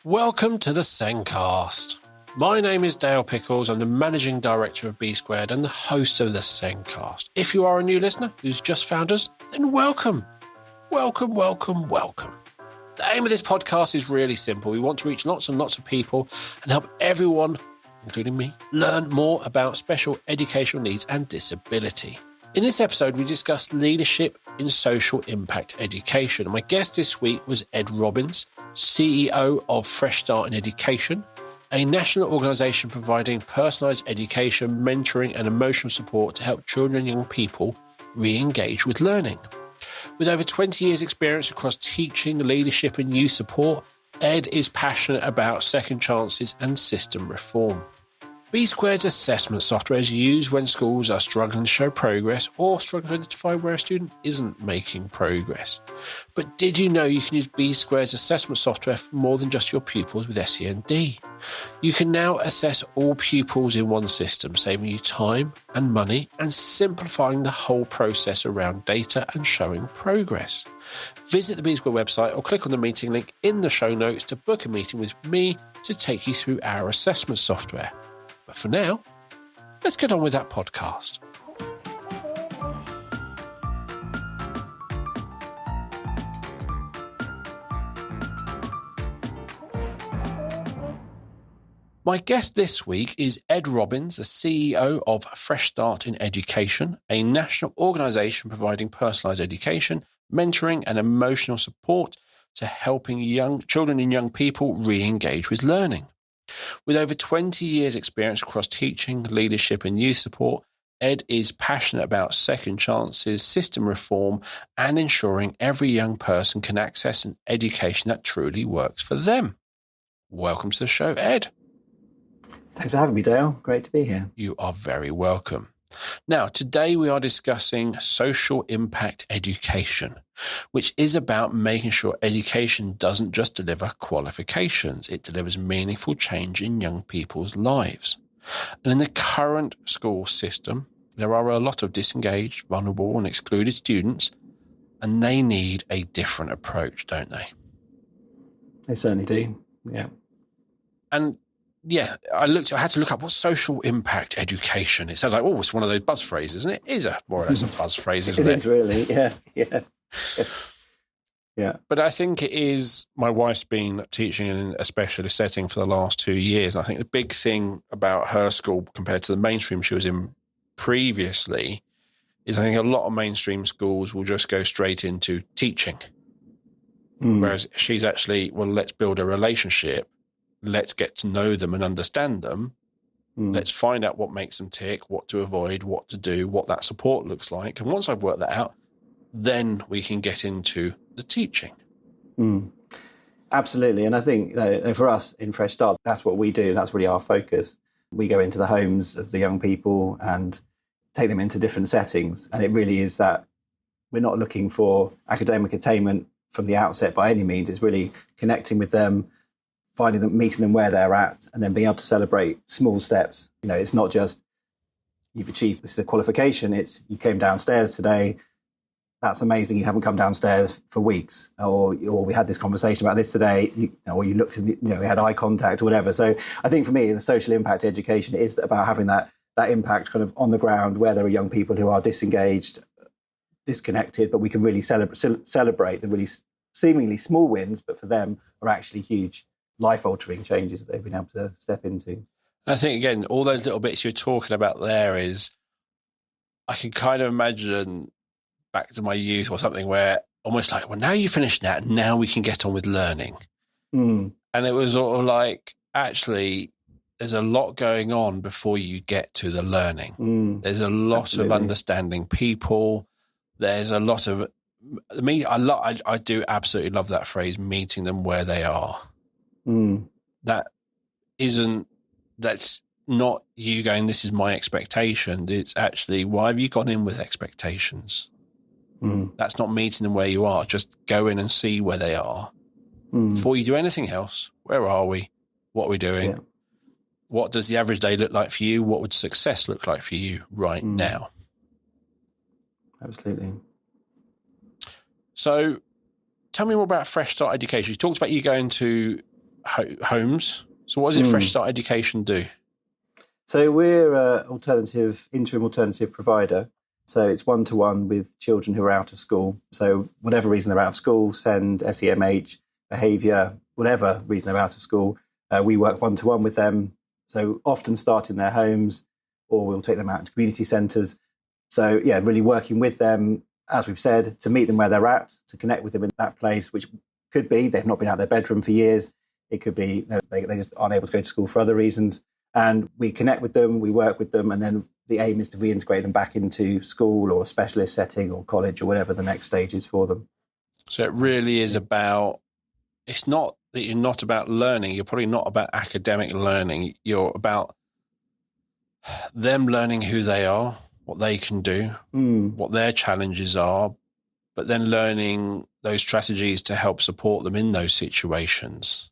Welcome to the Sencast. My name is Dale Pickles. I'm the Managing Director of B Squared and the host of the Sencast. If you are a new listener who's just found us, then welcome. Welcome, welcome, welcome. The aim of this podcast is really simple. We want to reach lots and lots of people and help everyone, including me, learn more about special educational needs and disability. In this episode, we discussed leadership in social impact education. And my guest this week was Ed Robbins, CEO of Fresh Start in Education, a national organisation providing personalised education, mentoring and emotional support to help children and young people re-engage with learning. With over 20 years' experience across teaching, leadership and youth support, Ed is passionate about second chances and system reform. B Squared's assessment software is used when schools are struggling to show progress or struggling to identify where a student isn't making progress. But did you know you can use B Squared's assessment software for more than just your pupils with SEND? You can now assess all pupils in one system, saving you time and money and simplifying the whole process around data and showing progress. Visit the B Squared website or click on the meeting link in the show notes to book a meeting with me to take you through our assessment software. But for now, let's get on with that podcast. My guest this week is Ed Robbins, the CEO of Fresh Start in Education, a national organisation providing personalised education, mentoring and emotional support to helping young children and young people re-engage with learning. With over 20 years' experience across teaching, leadership and youth support, Ed is passionate about second chances, system reform, and ensuring every young person can access an education that truly works for them. Welcome to the show, Ed. Thanks for having me, Dale. Great to be here. You are very welcome. Now, today we are discussing social impact education, which is about making sure education doesn't just deliver qualifications, it delivers meaningful change in young people's lives. And in the current school system, there are a lot of disengaged, vulnerable and excluded students, and they need a different approach, don't they? They certainly do, yeah. And yeah, I had to look up what's social impact education. It sounds like, it's one of those buzz phrases, isn't it? It is more or less a buzz phrase, isn't it? It is really, yeah. Yeah. But I think it is, my wife's been teaching in a specialist setting for the last 2 years. And I think the big thing about her school compared to the mainstream she was in previously is I think a lot of mainstream schools will just go straight into teaching. Whereas she's actually, let's build a relationship. Let's get to know them and understand them. Let's find out what makes them tick, what to avoid, what to do, what that support looks like. And once I've worked that out, then we can get into the teaching. Absolutely. And I think for us in Fresh Start, that's what we do. That's really our focus. We go into the homes of the young people and take them into different settings. And it really is that we're not looking for academic attainment from the outset by any means. It's really connecting with them, finding them, meeting them where they're at, and then being able to celebrate small steps. You know, it's not just you've achieved, this is a qualification. It's you came downstairs today. That's amazing. You haven't come downstairs for weeks, or we had this conversation about this today, or you looked at, we had eye contact or whatever. So I think for me, the social impact education is about having that impact kind of on the ground where there are young people who are disengaged, disconnected, but we can really celebrate the really seemingly small wins, but for them are actually huge life-altering changes that they've been able to step into. I think, again, all those little bits you're talking about there is, I can kind of imagine back to my youth or something where almost like, now you finished that, now we can get on with learning. And it was sort of like, actually, there's a lot going on before you get to the learning. There's a lot of understanding people. There's a lot of, I do absolutely love that phrase, meeting them where they are. That's not you going, this is my expectation. It's actually, why have you gone in with expectations? That's not meeting them where you are. Just go in and see where they are. Before you do anything else, where are we? What are we doing? Yeah. What does the average day look like for you? What would success look like for you right now? Absolutely. So tell me more about Fresh Start Education. You talked about you going to homes. So what does Fresh Start Education do? So we're an interim alternative provider. So it's one-to-one with children who are out of school. So whatever reason they're out of school, SEND, SEMH, behaviour, whatever reason they're out of school, we work one-to-one with them. So often start in their homes, or we'll take them out to community centres. So yeah, really working with them, as we've said, to meet them where they're at, to connect with them in that place, which could be they've not been out of their bedroom for years. It could be they just aren't able to go to school for other reasons. And we connect with them, we work with them, and then the aim is to reintegrate them back into school or a specialist setting or college or whatever the next stage is for them. So it really is about, it's not that you're not about learning, you're probably not about academic learning, you're about them learning who they are, what they can do, what their challenges are, but then learning those strategies to help support them in those situations.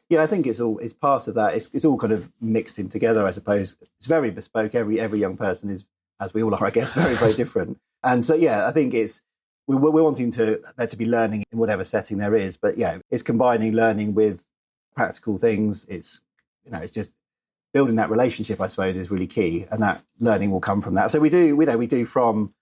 Yeah, I think it's part of that. It's all kind of mixed in together, I suppose. It's very bespoke. Every young person is, as we all are, I guess, very, very different. And so, yeah, I think we're wanting there to be learning in whatever setting there is. But yeah, it's combining learning with practical things. It's just building that relationship, I suppose, is really key, and that learning will come from that. So we do from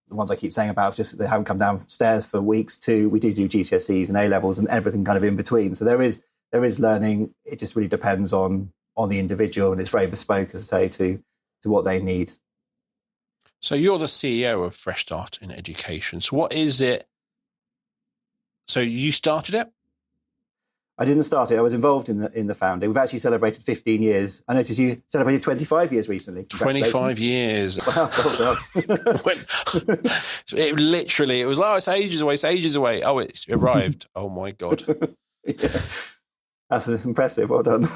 the ones I keep saying about just they haven't come downstairs for weeks to we do GCSEs and A levels and everything kind of in between. So there is learning. It just really depends on the individual, and it's very bespoke, as I say, to what they need. So you're the CEO of Fresh Start in Education. So what is it? So you started it? I didn't start it. I was involved in the founding. We've actually celebrated 15 years. I noticed you celebrated 25 years recently. 25 years. Wow, well done. So it was, it's ages away. Oh, it's arrived. Oh, my God. Yeah. That's impressive. Well done.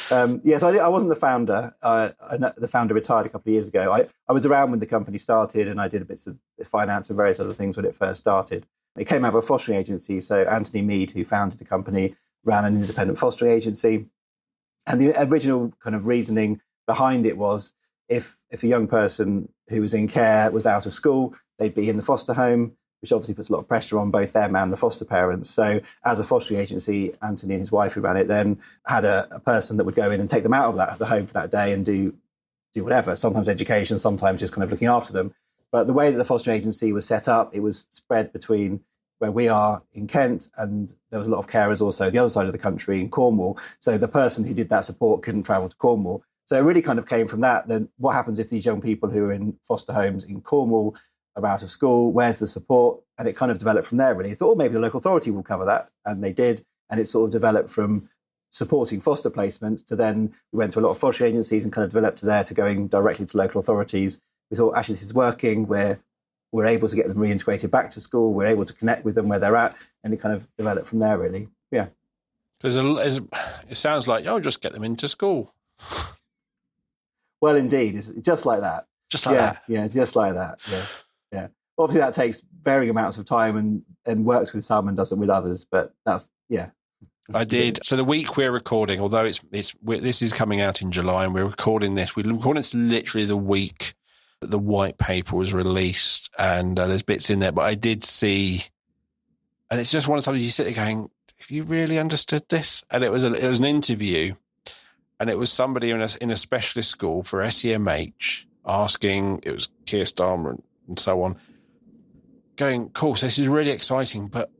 So I wasn't the founder. The founder retired a couple of years ago. I was around when the company started, and I did bits of finance and various other things when it first started. It came out of a fostering agency. So Anthony Mead, who founded the company, ran an independent fostering agency. And the original kind of reasoning behind it was if a young person who was in care was out of school, they'd be in the foster home, which obviously puts a lot of pressure on both them and the foster parents. So as a fostering agency, Anthony and his wife who ran it then had a person that would go in and take them out of the home for that day and do whatever, sometimes education, sometimes just kind of looking after them. But the way that the fostering agency was set up, it was spread between where we are in Kent, and there was a lot of carers also the other side of the country in Cornwall. So the person who did that support couldn't travel to Cornwall. So it really kind of came from that. Then what happens if these young people who are in foster homes in Cornwall are out of school? Where's the support? And it kind of developed from there, really. I thought, maybe the local authority will cover that. And they did. And it sort of developed from supporting foster placements to then we went to a lot of foster agencies and kind of developed to going directly to local authorities. We thought, actually, this is working. We're able to get them reintegrated back to school. We're able to connect with them where they're at. And it kind of developed from there, really. Yeah. It sounds like, just get them into school. Well, indeed. It's just like that. Just like that. Yeah, just like that. Yeah. Obviously, that takes varying amounts of time and works with some and doesn't with others. But that's, yeah. I did. So the week we're recording, although this is coming out in July and we're recording this literally the week that the white paper was released, and there's bits in there. But I did see, and it's just one of the times you sit there going, have you really understood this? And it was an interview, and it was somebody in a specialist school for SEMH asking, it was Keir Starmer and so on, going, cool, so this is really exciting, but,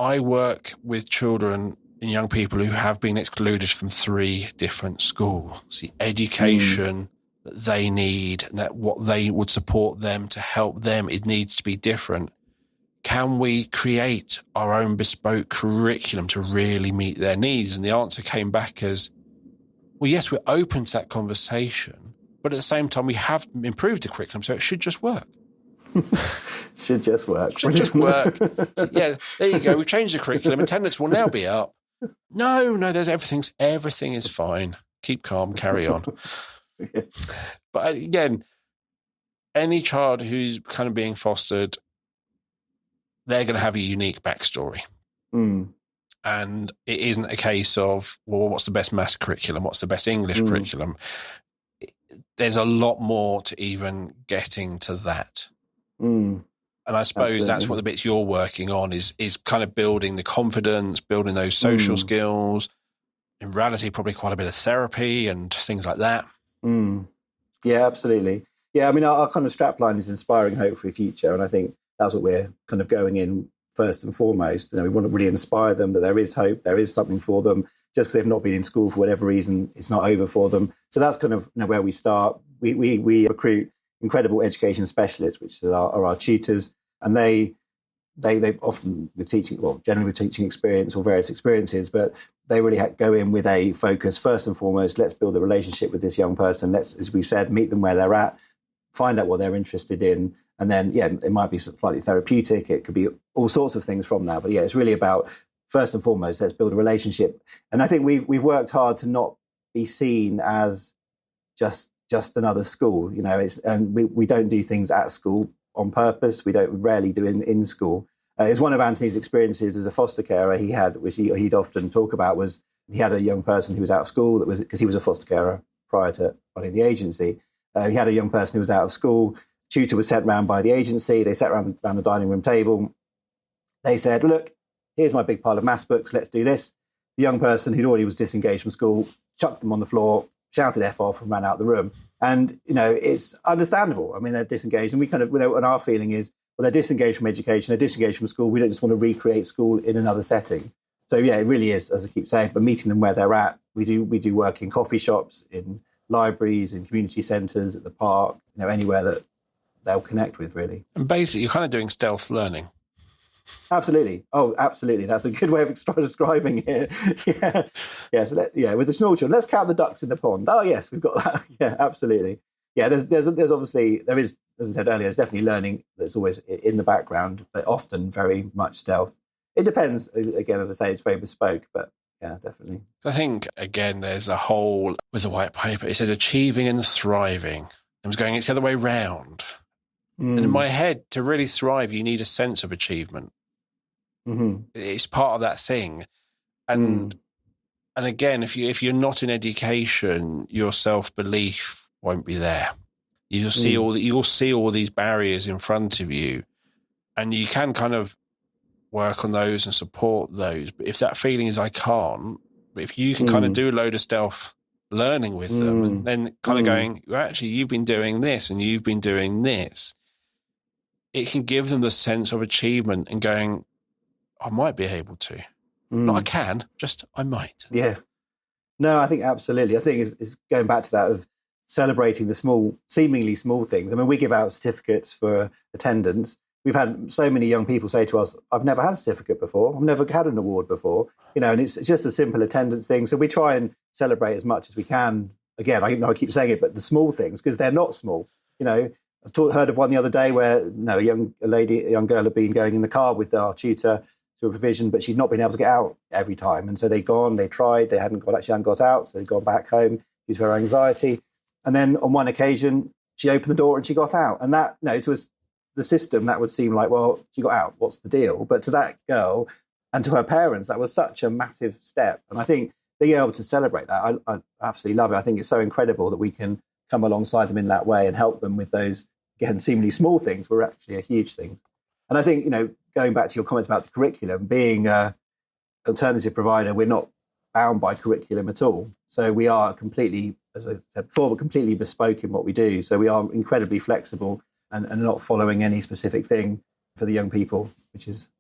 I work with children and young people who have been excluded from 3 different schools. The education that they need and that what they would support them to help them, it needs to be different. Can we create our own bespoke curriculum to really meet their needs? And the answer came back as, well, yes, we're open to that conversation, but at the same time, we have improved the curriculum, so it should just work. Should just work. So, yeah, there you go. We've changed the curriculum. Attendance will now be up. No, there's everything is fine. Keep calm, carry on. Yeah. But again, any child who's kind of being fostered, they're going to have a unique backstory. And it isn't a case of, well, what's the best maths curriculum? What's the best English curriculum? There's a lot more to even getting to that. And I suppose that's what the bits you're working on is kind of building the confidence, building those social skills. In reality, probably quite a bit of therapy and things like that. Yeah, absolutely. Yeah, I mean, our kind of strapline is inspiring hope for a future. And I think that's what we're kind of going in first and foremost. We want to really inspire them that there is hope, there is something for them. Just because they've not been in school for whatever reason, it's not over for them. So that's kind of where we start. We recruit incredible education specialists, which are our tutors, and they've often with teaching, well, generally with teaching experience or various experiences, but they really go in with a focus. First and foremost, let's build a relationship with this young person. Let's, as we said, meet them where they're at, find out what they're interested in, and then, it might be slightly therapeutic. It could be all sorts of things from that. But it's really about, first and foremost, let's build a relationship. And I think we've worked hard to not be seen as just another school. And we don't do things at school on purpose. We rarely do in school. It's one of Anthony's experiences as a foster carer he had, which he'd often talk about, was he had a young person who was out of school, because he was a foster carer prior to running the agency. He had a young person who was out of school. Tutor was sent round by the agency. They sat around the dining room table. They said, look, here's my big pile of maths books. Let's do this. The young person who'd already was disengaged from school chucked them on the floor, shouted F off and ran out the room. And, it's understandable. I mean, they're disengaged. And we kind of, and our feeling is, well, they're disengaged from education, they're disengaged from school. We don't just want to recreate school in another setting. So, it really is, as I keep saying, but meeting them where they're at. We do work in coffee shops, in libraries, in community centres, at the park, anywhere that they'll connect with, really. And basically, you're kind of doing stealth learning. Absolutely. Oh, absolutely. That's a good way of describing it. Yeah. So with the small children, let's count the ducks in the pond. Oh, yes, we've got that. Yeah, absolutely. Yeah, there's obviously, there is, as I said earlier, there's definitely learning that's always in the background, but often very much stealth. It depends. Again, as I say, it's very bespoke, but yeah, definitely. I think, again, there's a whole, with the white paper, it says achieving and thriving. I was going, it's the other way round. And in my head, to really thrive, you need a sense of achievement. It's part of that thing. And again, if you're not in education, your self-belief won't be there. You'll see all these barriers in front of you, and you can kind of work on those and support those. But if that feeling is I can't, but if you can kind of do a load of stealth learning with them, and then kind of going, well, actually, you've been doing this and you've been doing this, it can give them the sense of achievement and going, I might be able to. Not I can, just I might. Yeah. No, I think absolutely. I think it's going back to that of celebrating the seemingly small things. I mean, we give out certificates for attendance. We've had so many young people say to us, I've never had a certificate before. I've never had an award before. And it's just a simple attendance thing. So we try and celebrate as much as we can. Again, I know I keep saying it, but the small things, because they're not small. I've heard of one the other day where a young girl had been going in the car with our tutor to a provision, but she'd not been able to get out every time. And so they tried, they hadn't got out. So they'd gone back home due to her anxiety. And then on one occasion, she opened the door and she got out. And that, to us, the system, that would seem like, well, she got out, what's the deal? But to that girl and to her parents, that was such a massive step. And I think being able to celebrate that, I absolutely love it. I think it's so incredible that we can come alongside them in that way and help them with those, again, seemingly small things were actually a huge thing. And I think, going back to your comments about the curriculum, being an alternative provider, we're not bound by curriculum at all. So we are completely, as I said before, we're completely bespoke in what we do. So we are incredibly flexible and not following any specific thing for the young people, which is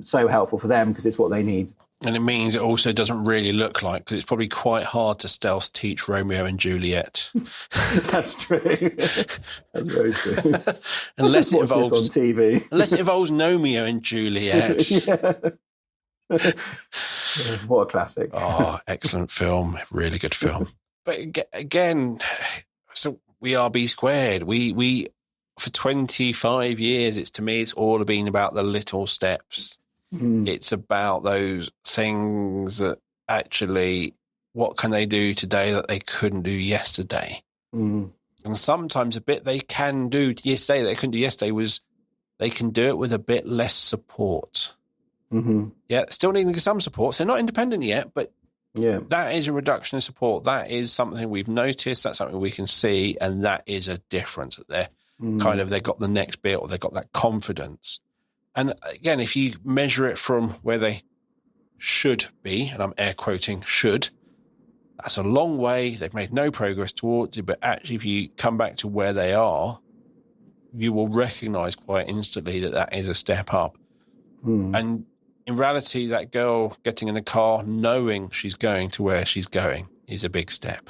so helpful for them because it's what they need. And it means it also doesn't really look like, because it's probably quite hard to stealth teach Romeo and Juliet. That's true. That's very true. Unless it involves on TV. Unless it involves Nomeo and Juliet. Yeah. What a classic. Oh, excellent film. Really good film. But again, so we are B Squared. We for 25 years, it's all been about the little steps. It's about those things that actually, what can they do today that they couldn't do yesterday? And sometimes a bit they can do yesterday that they couldn't do yesterday was they can do it with a bit less support. Yeah, still needing some support. So they're not independent yet, but that is a reduction in support. That is something we've noticed. That's something we can see, and that is a difference. That kind of they got the next bit or they got that confidence. And again, if you measure it from where they should be, and I'm air quoting should, that's a long way. They've made no progress towards it. But actually, if you come back to where they are, you will recognize quite instantly that that is a step up. And in reality, that girl getting in the car, knowing she's going to where she's going is a big step.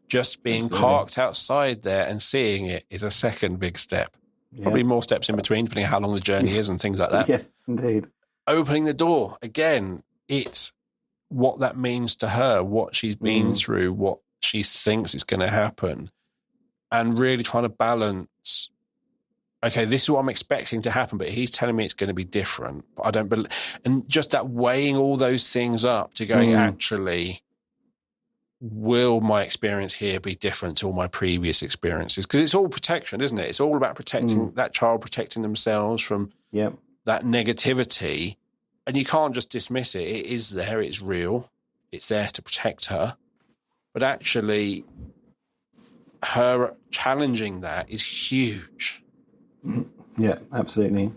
Just being parked outside there and seeing it is a second big step. Probably more steps in between, depending on how long the journey is and things like that. Yeah, indeed. Opening the door, again, it's what that means to her, what she's been through, what she thinks is going to happen, and really trying to balance, okay, this is what I'm expecting to happen, but he's telling me it's going to be different. But I don't believe, and just that weighing all those things up to going, actually, will my experience here be different to all my previous experiences? Because it's all protection, isn't it? It's all about protecting that child, protecting themselves from that negativity. And you can't just dismiss it. It is there. It's real. It's there to protect her. But actually, her challenging that is huge. Yeah, absolutely.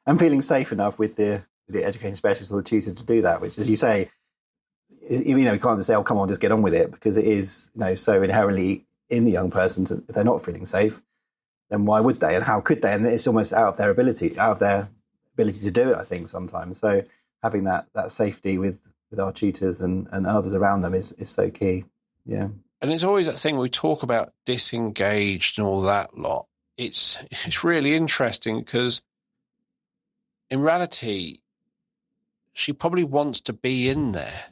And feeling safe enough with the education specialist or the tutor to do that, which, as you say, you can't just say, oh, come on, just get on with it, because it is, so inherently in the young person. If they're not feeling safe, then why would they? And how could they? And it's almost out of their ability to do it, I think, sometimes. So having that safety with our tutors and others around them is so key. Yeah. And it's always that thing we talk about, disengaged and all that lot. It's really interesting because in reality, she probably wants to be in there.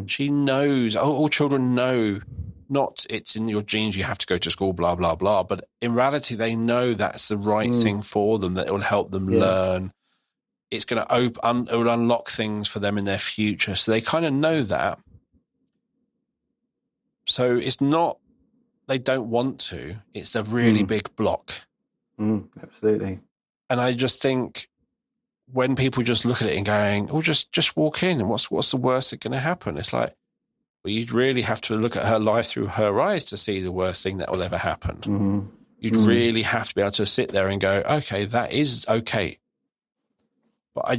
She knows, all children know, not it's in your genes, you have to go to school, blah, blah, blah. But in reality, they know that's the right thing for them, that it will help them learn. It's going to it will unlock things for them in their future. So they kind of know that. So it's not, they don't want to, it's a really big block. Absolutely. And I just think when people just look at it and going, oh, just walk in, and what's the worst that's going to happen? It's like, well, you'd really have to look at her life through her eyes to see the worst thing that will ever happen. You'd really have to be able to sit there and go, okay, that is okay. But I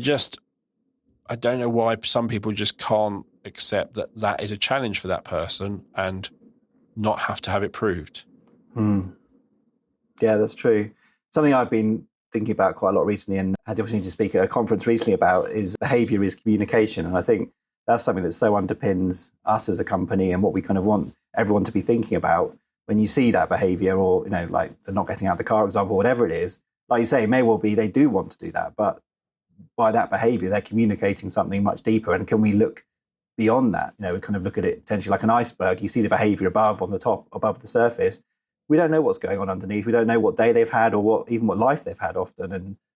don't know why some people just can't accept that that is a challenge for that person and not have to have it proved. Yeah, that's true. Something I've been thinking about quite a lot recently and had the opportunity to speak at a conference recently about is behaviour is communication. And I think that's something that so underpins us as a company and what we kind of want everyone to be thinking about when you see that behaviour, or, like they're not getting out of the car, for example, whatever it is. Like you say, it may well be they do want to do that, but by that behaviour, they're communicating something much deeper. And can we look beyond that? We kind of look at it potentially like an iceberg. You see the behaviour above, on the top, above the surface. We don't know what's going on underneath. We don't know what day they've had or what life they've had often,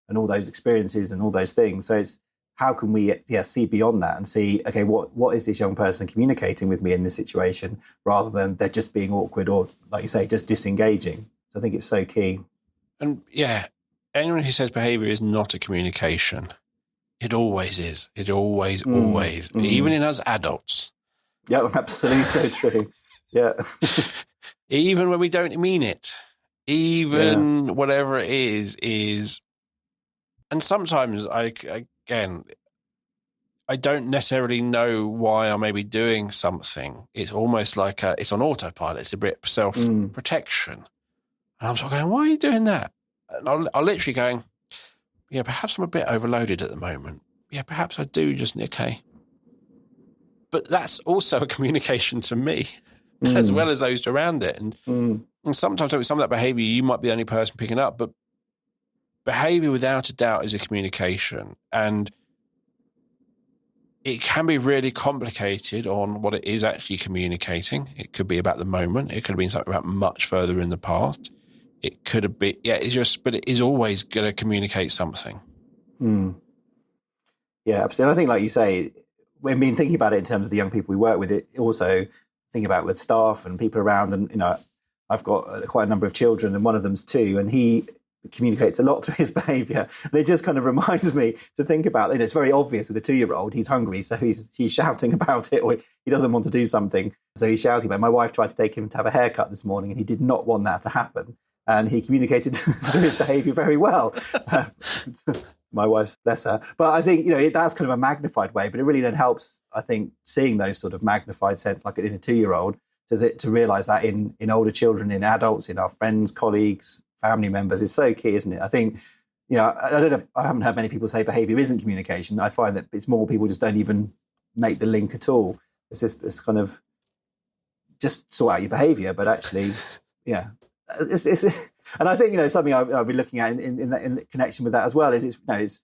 and all those experiences and all those things. So it's how can we see beyond that and see, okay, what is this young person communicating with me in this situation, rather than they're just being awkward or, like you say, just disengaging. So I think it's so key. And anyone who says behaviour is not a communication, it always is. It always, even in us adults. Yeah, absolutely, so true. Yeah. Even when we don't mean it, whatever it is, and sometimes I don't necessarily know why I may be doing something. It's almost like it's on autopilot. It's a bit self-protection. And I'm sort of going, why are you doing that? And I'll literally going, yeah, perhaps I'm a bit overloaded at the moment. Yeah, perhaps I do just, okay. But that's also a communication to me. As well as those around it. And sometimes with some of that behaviour, you might be the only person picking up, but behaviour without a doubt is a communication. And it can be really complicated on what it is actually communicating. It could be about the moment. It could have been something about much further in the past. It could have been, but it is always going to communicate something. Yeah, absolutely. I think, like you say, we've been thinking about it in terms of the young people we work with, it also think about with staff and people around. And, I've got quite a number of children, and one of them's 2, and he communicates a lot through his behaviour. And it just kind of reminds me to think about, it's very obvious with a 2-year-old, he's hungry, so he's shouting about it, or he doesn't want to do something, so he's shouting about it. My wife tried to take him to have a haircut this morning, and he did not want that to happen. and he communicated through his behaviour very well. My wife's, bless her. But I think, that's kind of a magnified way, but it really then helps, I think, seeing those sort of magnified sense, like in a 2-year-old, to realise that in older children, in adults, in our friends, colleagues, family members, is so key, isn't it? I think, I don't know, I haven't heard many people say behaviour isn't communication. I find that it's more people just don't even make the link at all. It's just this kind of, just sort out your behaviour, but actually, yeah. It's and I think, something I've been looking at in connection with that as well is it's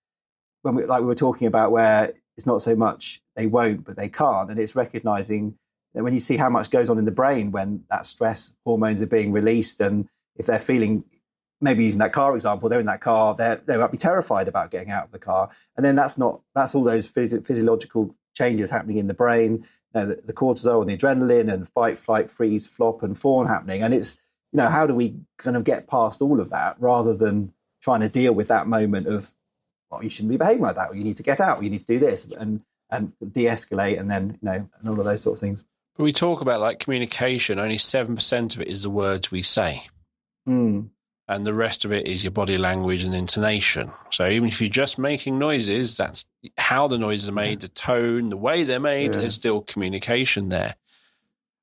when we were talking about where it's not so much they won't, but they can't. And it's recognising that when you see how much goes on in the brain when that stress hormones are being released, and if they're feeling, maybe using that car example, they're in that car, they might be terrified about getting out of the car. And then that's all those physiological changes happening in the brain, the cortisol and the adrenaline and fight, flight, freeze, flop and fawn happening. And it's, how do we kind of get past all of that rather than trying to deal with that moment of, you shouldn't be behaving like that, or you need to get out, or you need to do this, and de-escalate, and then, and all of those sort of things. But we talk about like communication, only 7% of it is the words we say. And the rest of it is your body language and intonation. So even if you're just making noises, that's how the noises are made, the tone, the way they're made, there's still communication there.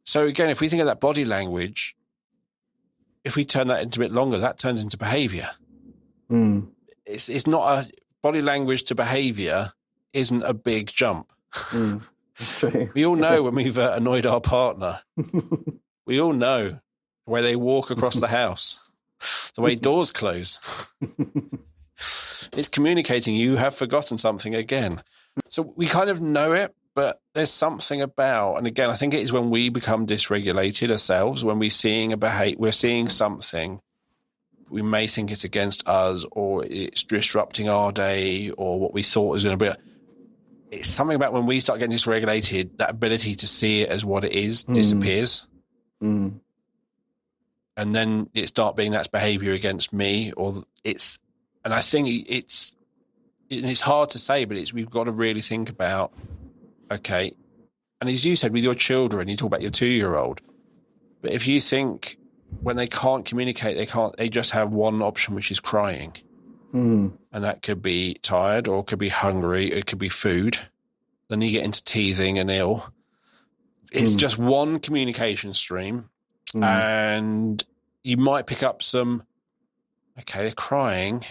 So again, if we think of that body language, if we turn that into a bit longer, that turns into behaviour. It's not a body language to behaviour isn't a big jump. That's true. We all know when we've annoyed our partner. We all know the way they walk across the house, the way doors close. It's communicating you have forgotten something again. So we kind of know it, but there's something about, and again, I think it is when we become dysregulated ourselves, when we're seeing something, we may think it's against us, or it's disrupting our day, or what we thought was going to be. It's something about when we start getting dysregulated, that ability to see it as what it is disappears. And then it start being that's behavior against me, and I think it's hard to say, but we've got to really think about, okay. And as you said, with your children, you talk about your 2-year-old, but if you think when they can't communicate, they just have one option, which is crying. And that could be tired, or it could be hungry, it could be food. Then you get into teething and ill. It's just one communication stream. And you might pick up some, okay, they're crying,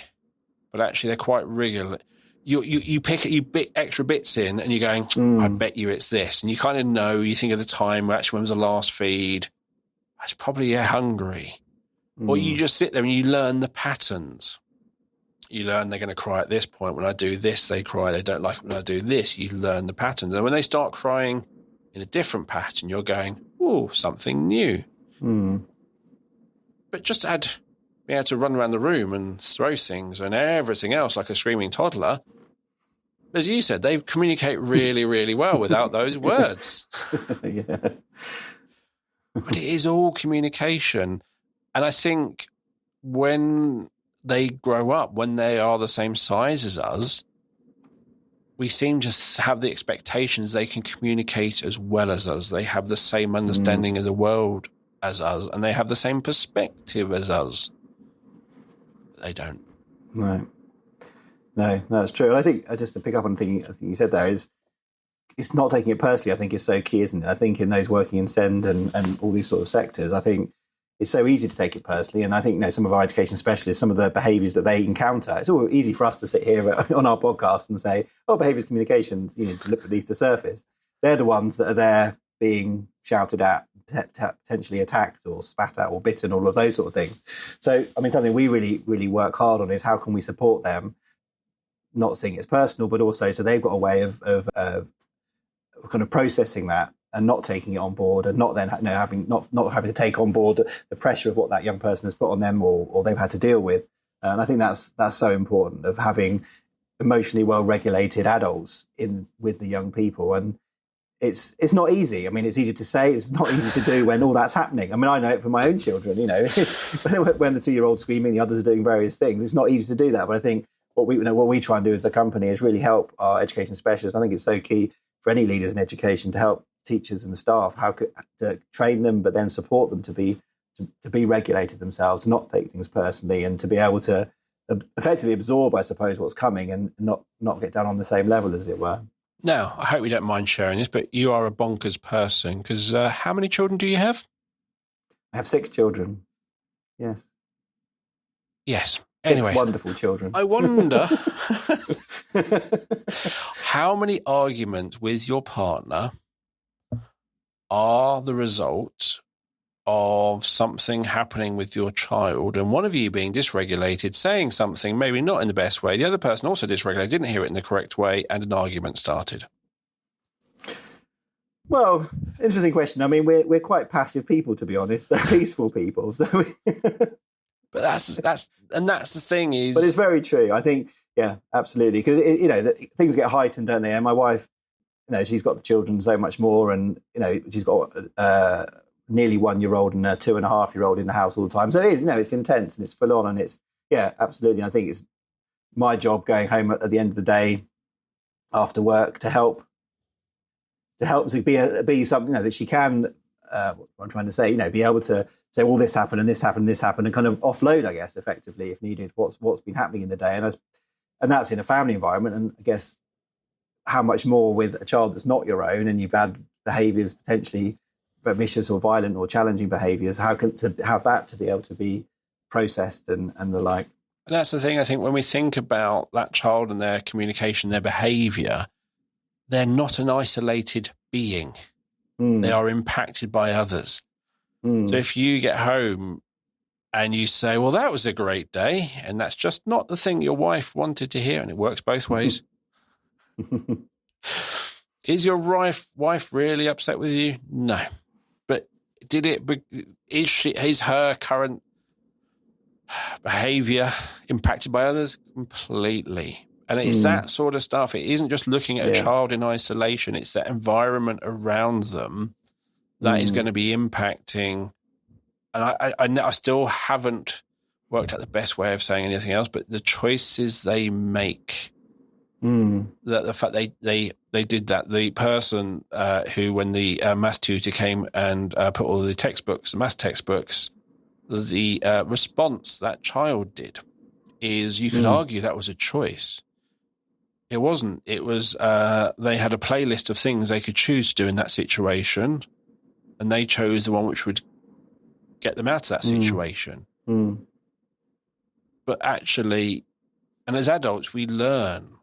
but actually they're quite regular. You pick extra bits in, and you're going, I bet you it's this. And you kind of know, you think of the time, actually, when was the last feed? It's probably hungry. Or you just sit there and you learn the patterns. You learn they're going to cry at this point. When I do this, they cry. They don't like it when I do this. You learn the patterns. And when they start crying in a different pattern, you're going, oh, something new. But just be able to run around the room and throw things and everything else like a screaming toddler. As you said, they communicate really, really well without those words. But it is all communication. And I think when they grow up, when they are the same size as us, we seem to have the expectations they can communicate as well as us. They have the same understanding of the world as us, and they have the same perspective as us. They don't. No, that's true. And I think, just to pick up on the thing you said there, is it's not taking it personally, I think, is so key, isn't it? I think in those working in SEND and all these sort of sectors, I think it's so easy to take it personally. And I think, some of our education specialists, some of the behaviours that they encounter, it's all easy for us to sit here on our podcast and say, behaviours communications, to look beneath the surface. They're the ones that are there being shouted at, potentially attacked or spat at or bitten, all of those sort of things. So, something we really, really work hard on is how can we support them, not seeing it as personal, but also so they've got a way of kind of processing that and not taking it on board, and not then having to take on board the pressure of what that young person has put on them or they've had to deal with. And I think that's so important, of having emotionally well regulated adults with the young people. And it's not easy. It's easy to say, it's not easy to do when all that's happening. I know it from my own children, when the 2-year-old's screaming, the others are doing various things. It's not easy to do that. But I think what we try and do as a company is really help our education specialists. I think it's so key for any leaders in education to help teachers and the staff to train them, but then support them to be to be regulated themselves, to not take things personally, and to be able to effectively absorb, I suppose, what's coming and not get down on the same level, as it were. Now, I hope you don't mind sharing this, but you are a bonkers person, because how many children do you have? I have 6 children. Yes. Yes. 6 Anyway, wonderful children. I wonder how many arguments with your partner are the result of something happening with your child, and one of you being dysregulated, saying something maybe not in the best way, the other person also dysregulated, didn't hear it in the correct way, and an argument started. Well, interesting question. I mean, we're quite passive people, to be honest, peaceful people. So, but that's the thing is. But it's very true. I think, yeah, absolutely, because things get heightened, don't they? And my wife, she's got the children so much more, and she's got nearly 1-year-old and a 2.5-year-old in the house all the time. So it is, it's intense and it's full on, and it's, yeah, absolutely. I think it's my job going home at the end of the day after work to help to be something that she can. What I'm trying to say, be able to say, well, this happened and this happened and this happened, and kind of offload, I guess, effectively if needed, what's been happening in the day, and that's in a family environment. And I guess how much more with a child that's not your own, and you've had behaviours potentially vicious or violent or challenging behaviours, how to have that to be able to be processed and the like. And that's the thing, I think, when we think about that child and their communication, their behaviour, they're not an isolated being. They are impacted by others. So if you get home and you say, well, that was a great day, and that's just not the thing your wife wanted to hear, and it works both ways. Is your wife really upset with you? No. But is her current behaviour impacted by others? Completely. And it's that sort of stuff. It isn't just looking at a child in isolation. It's that environment around them that is going to be impacting. And I still haven't worked out the best way of saying anything else, but the choices they make, that the fact they did that, the person who, when the math tutor came and put all the math textbooks, the response that child did is, you could argue that was a choice. It wasn't. It was they had a playlist of things they could choose to do in that situation, and they chose the one which would get them out of that situation. But actually, and as adults, we learn.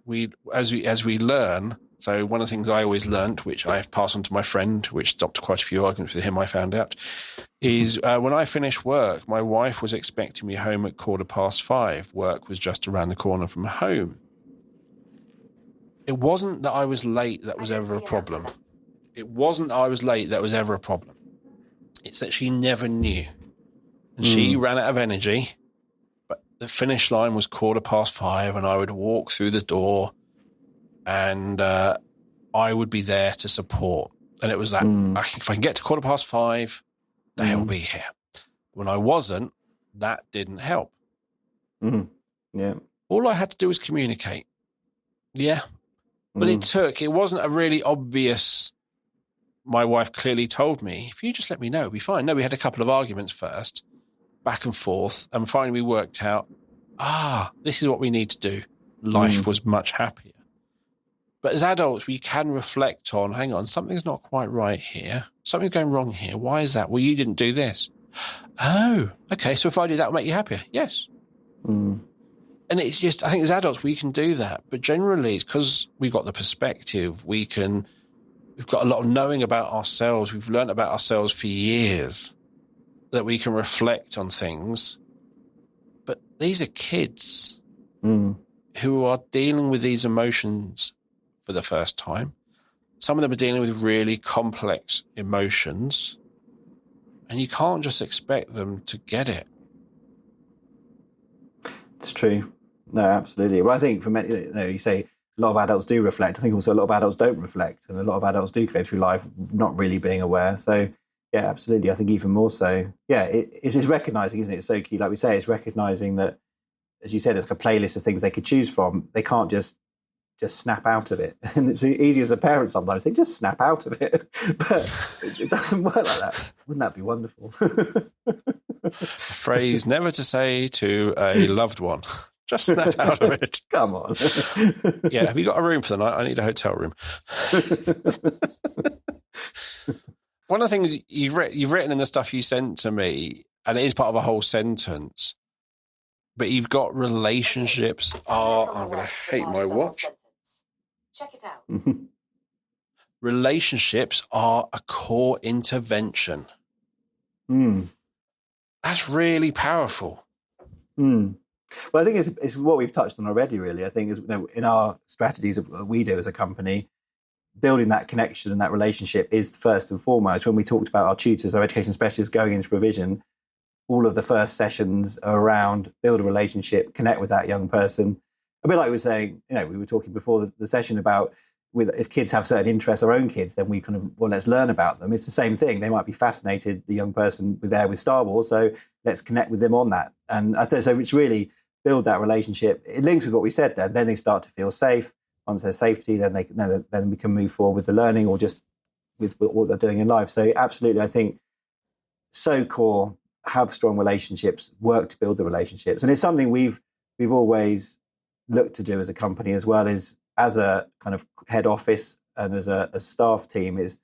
As we learn. So one of the things I always learnt, which I have passed on to my friend, which stopped quite a few arguments with him, I found out, is when I finished work, my wife was expecting me home at 5:15. Work was just around the corner from home. It wasn't that I was late that was ever a problem. It wasn't that I was late that was ever a problem. It's that she never knew. And she ran out of energy, but the finish line was 5:15, and I would walk through the door, and I would be there to support. And it was that, if I can get to 5:15, they'll be here. When I wasn't, that didn't help. Yeah. All I had to do was communicate. Yeah. But it wasn't a really obvious, my wife clearly told me, if you just let me know, it'll be fine. No, we had a couple of arguments first, back and forth, and finally we worked out, this is what we need to do. Life was much happier. But as adults, we can reflect on, hang on, something's not quite right here. Something's going wrong here. Why is that? Well, you didn't do this. Oh, okay. So if I do that, will make you happier? Yes. And it's just, I think as adults, we can do that. But generally, it's because we've got the perspective. We've got a lot of knowing about ourselves. We've learned about ourselves for years, that we can reflect on things. But these are kids who are dealing with these emotions for the first time. Some of them are dealing with really complex emotions, and you can't just expect them to get it. It's true. No, absolutely. Well, I think for many, you say a lot of adults do reflect. I think also a lot of adults don't reflect, and a lot of adults do go through life not really being aware. So, yeah, absolutely. I think even more so. Yeah, it's just recognizing, isn't it? It's so key. Like we say, it's recognizing that, as you said, it's like a playlist of things they could choose from. They can't just snap out of it. And it's easy as a parent sometimes. They just snap out of it. But it doesn't work like that. Wouldn't that be wonderful? A phrase never to say to a loved one. Just snap out of it. Come on. Yeah, have you got a room for the night? I need a hotel room. One of the things you've written in the stuff you sent to me, and it is part of a whole sentence, but you've got relationships are... I'm going to hate my watch. Check it out. Relationships are a core intervention. That's really powerful. Well, I think it's what we've touched on already, really. I think is, in our strategies that we do as a company, building that connection and that relationship is first and foremost. When we talked about our tutors, our education specialists going into provision, all of the first sessions are around build a relationship, connect with that young person. A bit like we were saying, we were talking before the session about if kids have certain interests, our own kids, then we kind of, let's learn about them. It's the same thing. They might be fascinated, the young person with Star Wars, so let's connect with them on that. And I think so. It's really build that relationship. It links with what we said there. Then they start to feel safe. Once there's safety, then we can move forward with the learning or just with what they're doing in life. So absolutely, I think so core, have strong relationships, work to build the relationships. And it's something we've always looked to do as a company as well, is as a kind of head office and as a staff team, is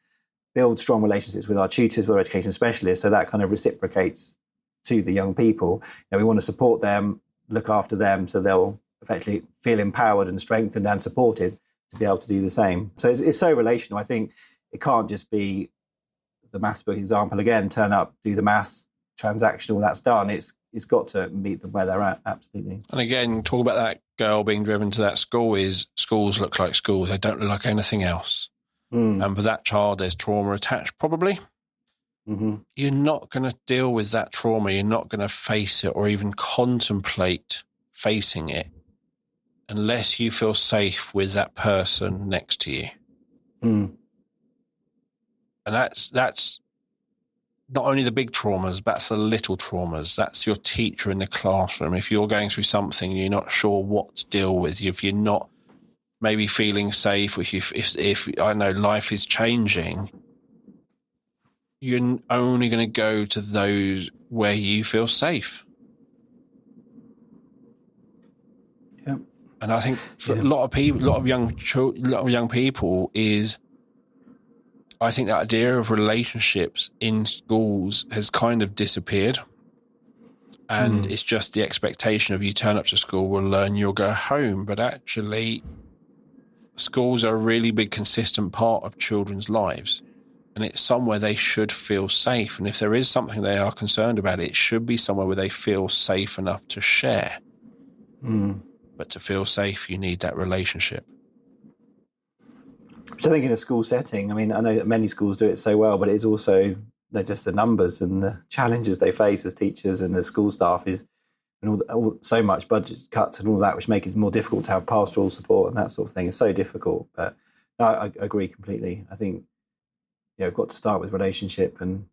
build strong relationships with our tutors, with our education specialists, so that kind of reciprocates to the young people. We want to support them, look after them, so they'll effectively feel empowered and strengthened and supported to be able to do the same. So it's so relational. I think it can't just be the maths book example again, turn up, do the maths, transactional, that's done. It's got to meet them where they're at, absolutely. And again, talk about that girl being driven to that school is schools look like schools. They don't look like anything else. And for that child, there's trauma attached probably. You're not going to deal with that trauma. You're not going to face it or even contemplate facing it unless you feel safe with that person next to you. And that's not only the big traumas, that's the little traumas. That's your teacher in the classroom. If you're going through something and you're not sure what to deal with, if you're not maybe feeling safe, if I know life is changing, you're only going to go to those where you feel safe. Yeah. And I think for a lot of people, a lot of young people is, I think that idea of relationships in schools has kind of disappeared. And it's just the expectation of you turn up to school, we'll learn, you'll go home. But actually, schools are a really big, consistent part of children's lives. And it's somewhere they should feel safe. And if there is something they are concerned about, it should be somewhere where they feel safe enough to share. But to feel safe, you need that relationship. Which I think in a school setting, I mean, I know that many schools do it so well, but it's also just the numbers and the challenges they face as teachers and as school staff is and so much budget cuts and all that, which make it more difficult to have pastoral support and that sort of thing. It's so difficult. But no, I agree completely. I think we've got to start with relationship. And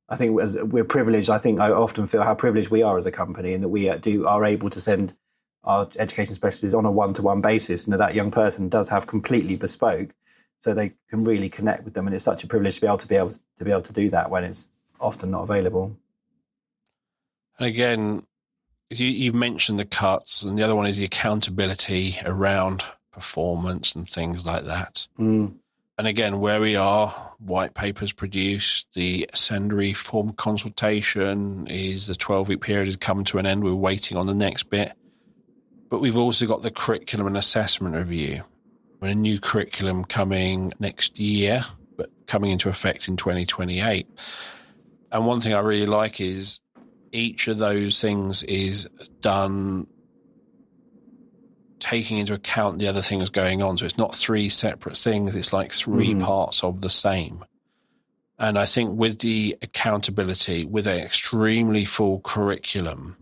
I think as we're privileged, I often feel how privileged we are as a company and that we are able to send our education specialists on a one-to-one basis, and that young person does have completely bespoke, so they can really connect with them. And it's such a privilege to be able to do that when it's often not available. And again, you've mentioned the cuts, and the other one is the accountability around performance and things like that. And again, where we are, white papers produced, the secondary form consultation is the 12-week period has come to an end. We're waiting on the next bit. But we've also got the curriculum and assessment review, with a new curriculum coming next year, but coming into effect in 2028. And one thing I really like is each of those things is done taking into account the other things going on. So it's not three separate things. It's like three parts of the same. And I think with the accountability, with an extremely full curriculum,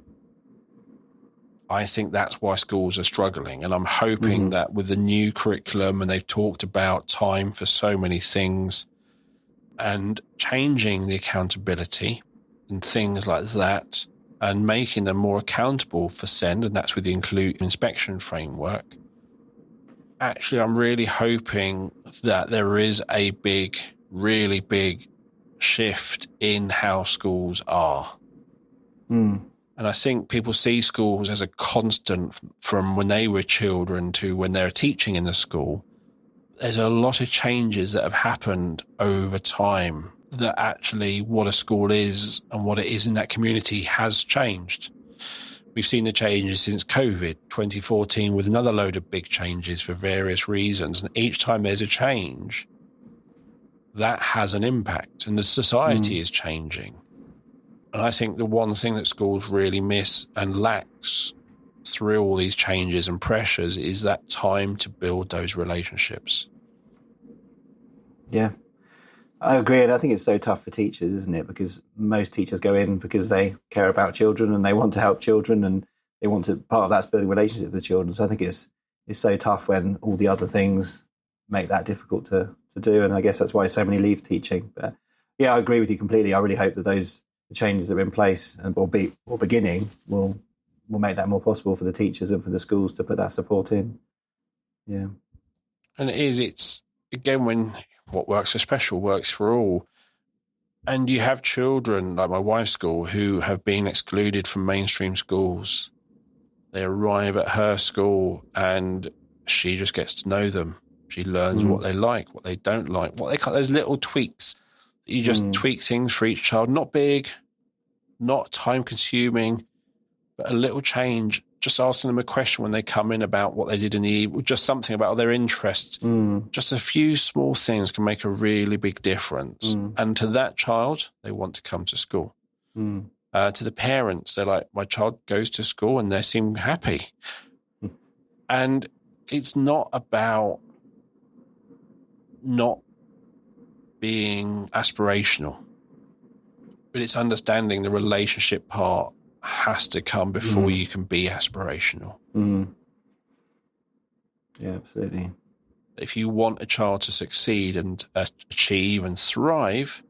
I think that's why schools are struggling. And I'm hoping that with the new curriculum, and they've talked about time for so many things, and changing the accountability and things like that, and making them more accountable for SEND, and that's with the include inspection framework. Actually, I'm really hoping that there is a really big shift in how schools are. And I think people see schools as a constant from when they were children to when they're teaching in the school. There's a lot of changes that have happened over time that actually what a school is and what it is in that community has changed. We've seen the changes since COVID, 2014, with another load of big changes for various reasons. And each time there's a change, that has an impact, and the society is changing. And I think the one thing that schools really miss and lacks through all these changes and pressures is that time to build those relationships. Yeah, I agree. And I think it's so tough for teachers, isn't it? Because most teachers go in because they care about children and they want to help children and they want to, part of that's building relationships with children. So I think it's so tough when all the other things make that difficult to do. And I guess that's why so many leave teaching. But yeah, I agree with you completely. I really hope that those changes that are in place and or beginning will make that more possible for the teachers and for the schools to put that support in. Yeah. And it's again, when what works for special works for all. And you have children like my wife's school who have been excluded from mainstream schools. They arrive at her school and she just gets to know them. She learns what they like, what they don't like, what they can't. There's little tweaks. You just tweak things for each child, not big, not time consuming, but a little change. Just asking them a question when they come in about what they did in the evening, just something about their interests. Just a few small things can make a really big difference. And to that child, they want to come to school. To the parents, they're like, my child goes to school and they seem happy. And it's not about not being aspirational, but it's understanding the relationship part has to come before you can be aspirational. Yeah, absolutely. If you want a child to succeed and achieve and thrive,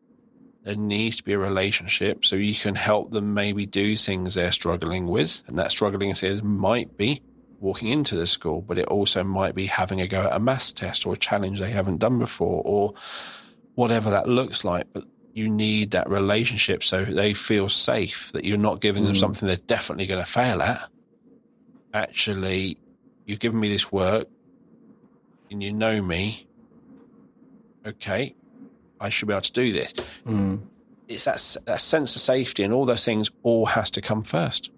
there needs to be a relationship so you can help them maybe do things they're struggling with. And that struggling might be walking into the school, but it also might be having a go at a maths test or a challenge they haven't done before or whatever that looks like. But you need that relationship so they feel safe, that you're not giving them something they're definitely going to fail at. Actually, you've given me this work and you know me. Okay, I should be able to do this. It's that sense of safety, and all those things all has to come first.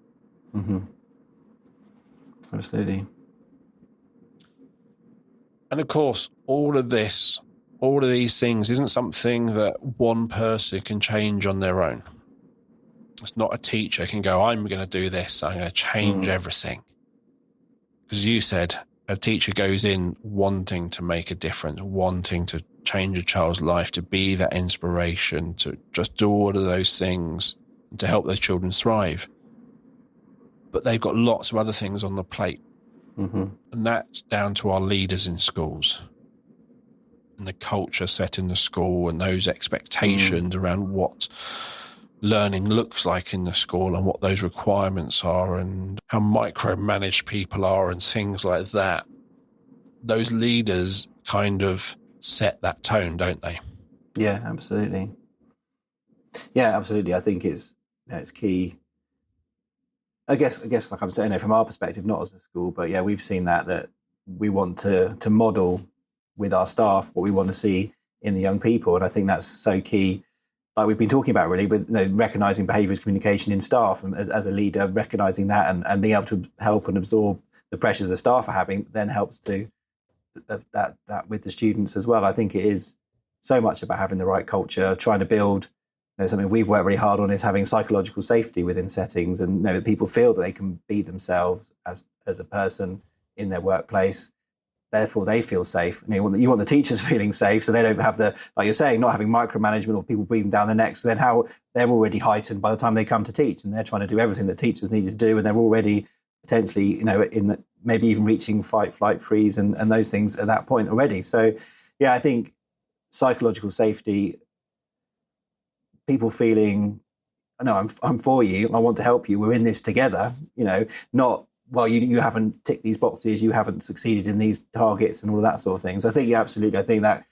Absolutely. And of course, all of these things isn't something that one person can change on their own. It's not a teacher can go, I'm going to do this, I'm going to change everything. Because you said a teacher goes in wanting to make a difference, wanting to change a child's life, to be that inspiration, to just do all of those things and to help those children thrive. But they've got lots of other things on the plate. And that's down to our leaders in schools and the culture set in the school and those expectations around what learning looks like in the school and what those requirements are and how micromanaged people are and things like that. Those leaders kind of set that tone, don't they? Yeah, absolutely. Yeah, absolutely. I think it's key. I guess, like I'm saying, from our perspective, not as a school, but yeah, we've seen that we want to model with our staff what we want to see in the young people, and I think that's so key. Like we've been talking about, really, with recognizing behaviour as communication in staff, and as a leader, recognizing that and being able to help and absorb the pressures the staff are having, then helps to that with the students as well. I think it is so much about having the right culture, trying to build. Something we've worked really hard on is having psychological safety within settings, and that people feel that they can be themselves as a person in their workplace. Therefore, they feel safe. And you want the teachers feeling safe, so they don't have like you're saying, not having micromanagement or people breathing down their necks. So then how they're already heightened by the time they come to teach, and they're trying to do everything that teachers need to do, and they're already potentially, in maybe even reaching fight, flight, freeze, and those things at that point already. So, yeah, I think psychological safety. People feeling, no, I'm for you. I want to help you. We're in this together. Not, well, you haven't ticked these boxes. You haven't succeeded in these targets and all of that sort of thing. So I think, yeah, absolutely. I think that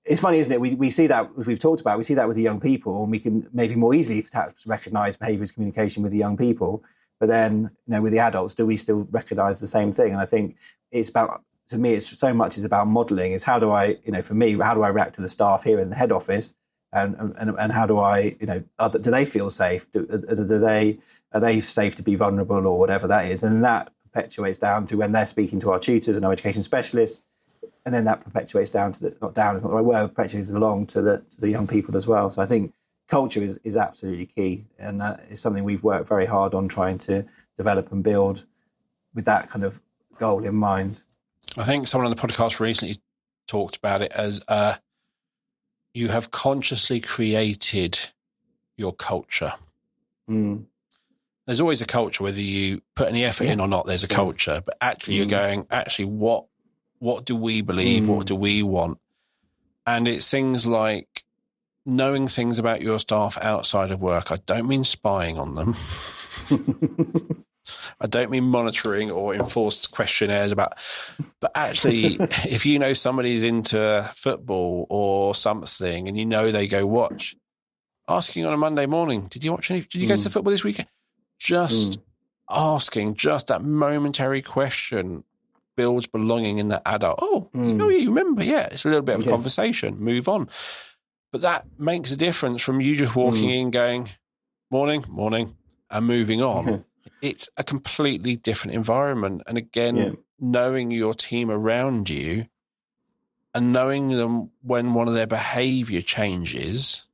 it's funny, isn't it? We see that, as we've talked about, we see that with the young people, and we can maybe more easily perhaps recognise behaviour as communication with the young people. But then, with the adults, do we still recognise the same thing? And I think it's about, to me, it's so much is about modelling. Is how do I, for me, how do I react to the staff here in the head office, and how do I, do they feel safe? Are they safe to be vulnerable or whatever that is? And that perpetuates down to when they're speaking to our tutors and our education specialists. And then that perpetuates down to not down, it's not the right word, perpetuates along to the young people as well. So I think culture is absolutely key. And that is something we've worked very hard on trying to develop and build with that kind of goal in mind. I think someone on the podcast recently talked about it as you have consciously created your culture. Mm. There's always a culture, whether you put any effort in or not, there's a culture. But actually you're going, what do we believe? What do we want? And it's things like knowing things about your staff outside of work. I don't mean spying on them. I don't mean monitoring or enforced questionnaires but actually, if you know somebody's into football or something and they go watch, asking on a Monday morning, did you watch did you go to the football this weekend? Just asking, just that momentary question builds belonging in the adult. Oh, you remember? Yeah, it's a little bit of a conversation. Move on. But that makes a difference from you just walking in, going, morning, and moving on. It's a completely different environment. And again, knowing your team around you and knowing them when one of their behaviour changes,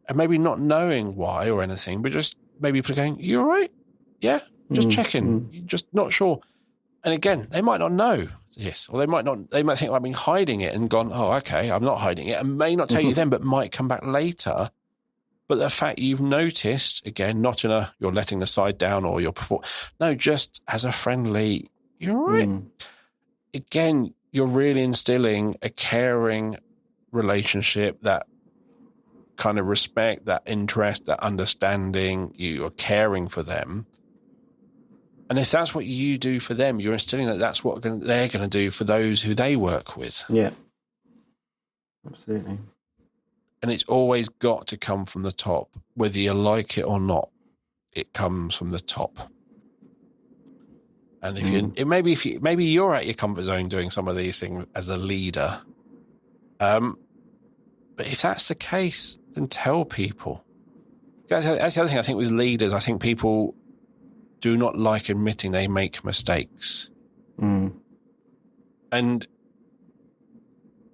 and maybe not knowing why or anything, but just maybe going, you all right? Yeah, just checking. You're just not sure. And again, they might not know this, or they might think I've been hiding it and gone, oh, okay, I'm not hiding it, and may not tell you then, but might come back later. But the fact you've noticed, again, not in you're letting the side down or you're no, just as a friendly, you're all right. Again, you're really instilling a caring relationship, that kind of respect, that interest, that understanding. You are caring for them. And if that's what you do for them, you're instilling that that's what they're going to do for those who they work with. Yeah, absolutely. And it's always got to come from the top, whether you like it or not. It comes from the top. And if maybe you're at your comfort zone doing some of these things as a leader, but if that's the case, then tell people. That's the other thing I think with leaders. I think people do not like admitting they make mistakes. And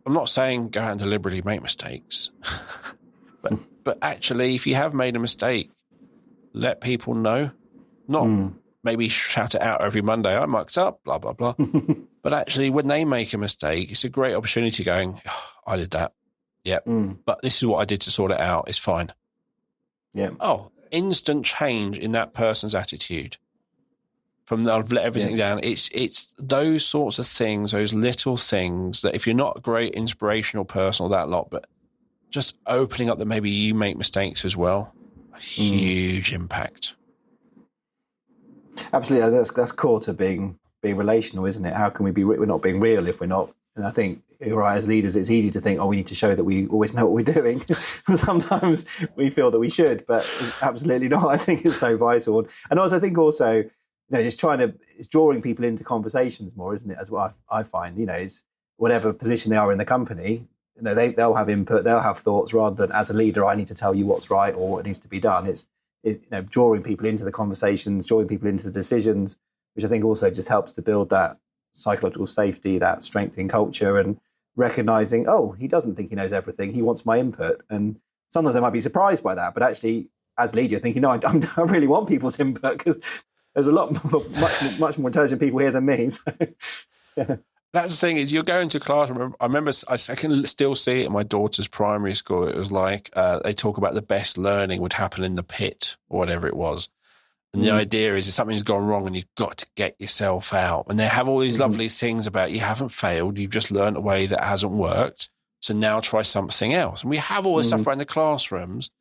I'm not saying go out and deliberately make mistakes, but actually, if you have made a mistake, let people know. Not maybe shout it out every Monday, I mucked up, blah, blah, blah. But actually, when they make a mistake, it's a great opportunity going, oh, I did that. Yep. But this is what I did to sort it out. It's fine. Yeah. Oh, instant change in that person's attitude. From I've let everything down. It's those sorts of things, those little things that if you're not a great inspirational person or that lot, but just opening up that maybe you make mistakes as well, a huge impact. Absolutely, that's core to being relational, isn't it? How can we be? We're not being real if we're not. And I think you're right. As leaders, it's easy to think, oh, we need to show that we always know what we're doing. Sometimes we feel that we should, but absolutely not. I think it's so vital, and also I think just it's drawing people into conversations more, isn't it? As what I find, is whatever position they are in the company, they'll have input, they'll have thoughts, rather than as a leader, I need to tell you what's right or what needs to be done. It's drawing people into the conversations, drawing people into the decisions, which I think also just helps to build that psychological safety, that strength in culture, and recognizing, oh, he doesn't think he knows everything, he wants my input. And sometimes they might be surprised by that, but actually, as a leader, you're thinking, no, I really want people's input, because there's a lot much more intelligent people here than me. So, yeah. That's the thing, is you're going to class. I remember I can still see it in my daughter's primary school. It was like they talk about the best learning would happen in the pit or whatever it was. And the idea is if something's gone wrong and you've got to get yourself out. And they have all these lovely things about you haven't failed, you've just learned a way that hasn't worked. So now try something else. And we have all this stuff around the classrooms.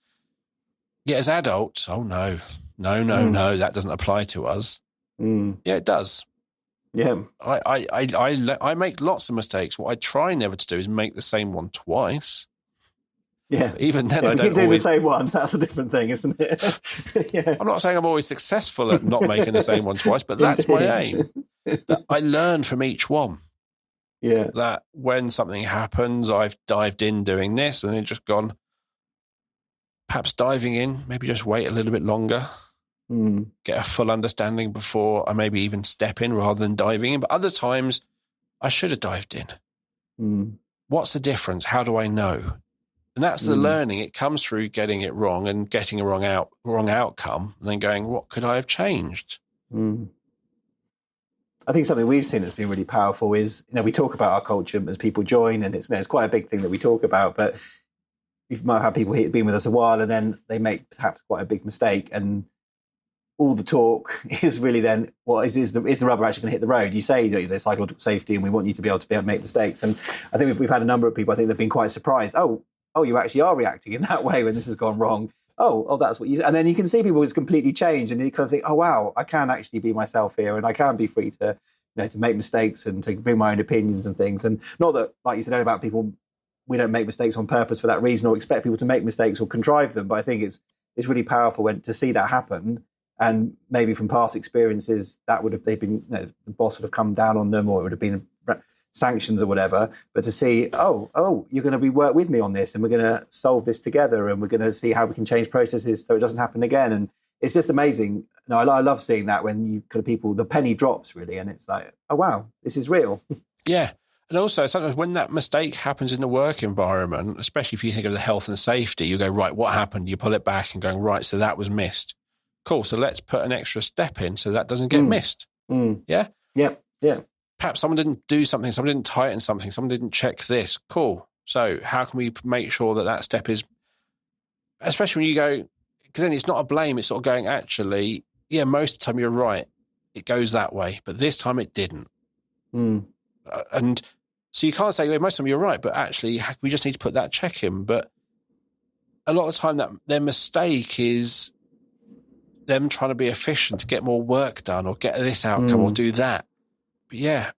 Yet as adults, oh no, that doesn't apply to us. Yeah, it does. Yeah. I make lots of mistakes. What I try never to do is make the same one twice. Yeah. But even then, if I you don't keep doing always. the same ones, that's a different thing, isn't it? Yeah. I'm not saying I'm always successful at not making the same one twice, but that's my aim. That I learn from each one. Yeah. That when something happens, I've dived in doing this and it's just gone. Perhaps diving in, maybe just wait a little bit longer, get a full understanding before I maybe even step in rather than diving in. But other times, I should have dived in. What's the difference? How do I know? And that's the learning. It comes through getting it wrong and getting a wrong outcome, and then going, what could I have changed? I think something we've seen that's been really powerful is, we talk about our culture as people join, and it's quite a big thing that we talk about, but you might have people been with us a while and then they make perhaps quite a big mistake, and all the talk is really then, well, is the rubber actually going to hit the road? You say there's psychological safety and we want you to be able to make mistakes. And I think we've had a number of people, I think they've been quite surprised. Oh, you actually are reacting in that way when this has gone wrong. Oh, that's what you... And then you can see people who's completely changed and you kind of think, oh, wow, I can actually be myself here and I can be free to, to make mistakes and to bring my own opinions and things. And not that, like you said about people, we don't make mistakes on purpose for that reason or expect people to make mistakes or contrive them. But I think it's really powerful to see that happen. And maybe from past experiences, they've been, the boss would have come down on them, or it would have been sanctions or whatever. But to see, oh, you're going to work with me on this, and we're going to solve this together, and we're going to see how we can change processes so it doesn't happen again. And it's just amazing. I love seeing that when you kind of people, the penny drops really, and it's like, oh wow, this is real. Yeah. And also, sometimes when that mistake happens in the work environment, especially if you think of the health and safety, you go, right, what happened? You pull it back and going, right, so that was missed. Cool, so let's put an extra step in so that doesn't get missed. Yeah? Yeah. Perhaps someone didn't do something, someone didn't tighten something, someone didn't check this. Cool. So how can we make sure that step is, especially when you go, because then it's not a blame, it's sort of going, actually, yeah, most of the time you're right. It goes that way, but this time it didn't. And so you can't say, well, most of the time you're right, but actually we just need to put that check in. But a lot of the time that their mistake is them trying to be efficient to get more work done or get this outcome or do that. But yeah,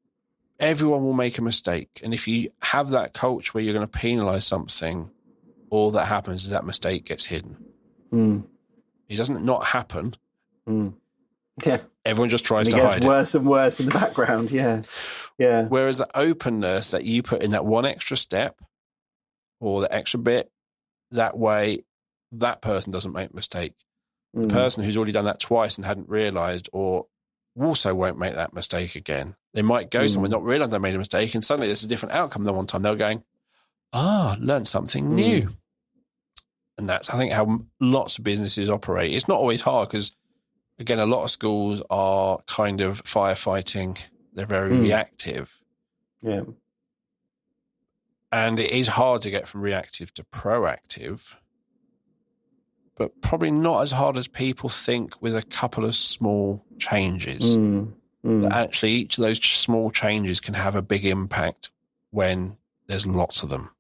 everyone will make a mistake. And if you have that culture where you're going to penalize something, all that happens is that mistake gets hidden. It doesn't not happen. Yeah. Everyone just tries to hide it. It gets worse and worse in the background. Yeah. Yeah. Whereas the openness that you put in that one extra step or the extra bit, that way that person doesn't make a mistake. The person who's already done that twice and hadn't realized or also won't make that mistake again. They might go somewhere, not realize they made a mistake, and suddenly there's a different outcome than one time. They're going, learned something new. And that's, I think, how lots of businesses operate. It's not always hard because, again, a lot of schools are kind of firefighting. They're very reactive. Yeah. And it is hard to get from reactive to proactive, but probably not as hard as people think with a couple of small changes. But actually, each of those small changes can have a big impact when there's lots of them.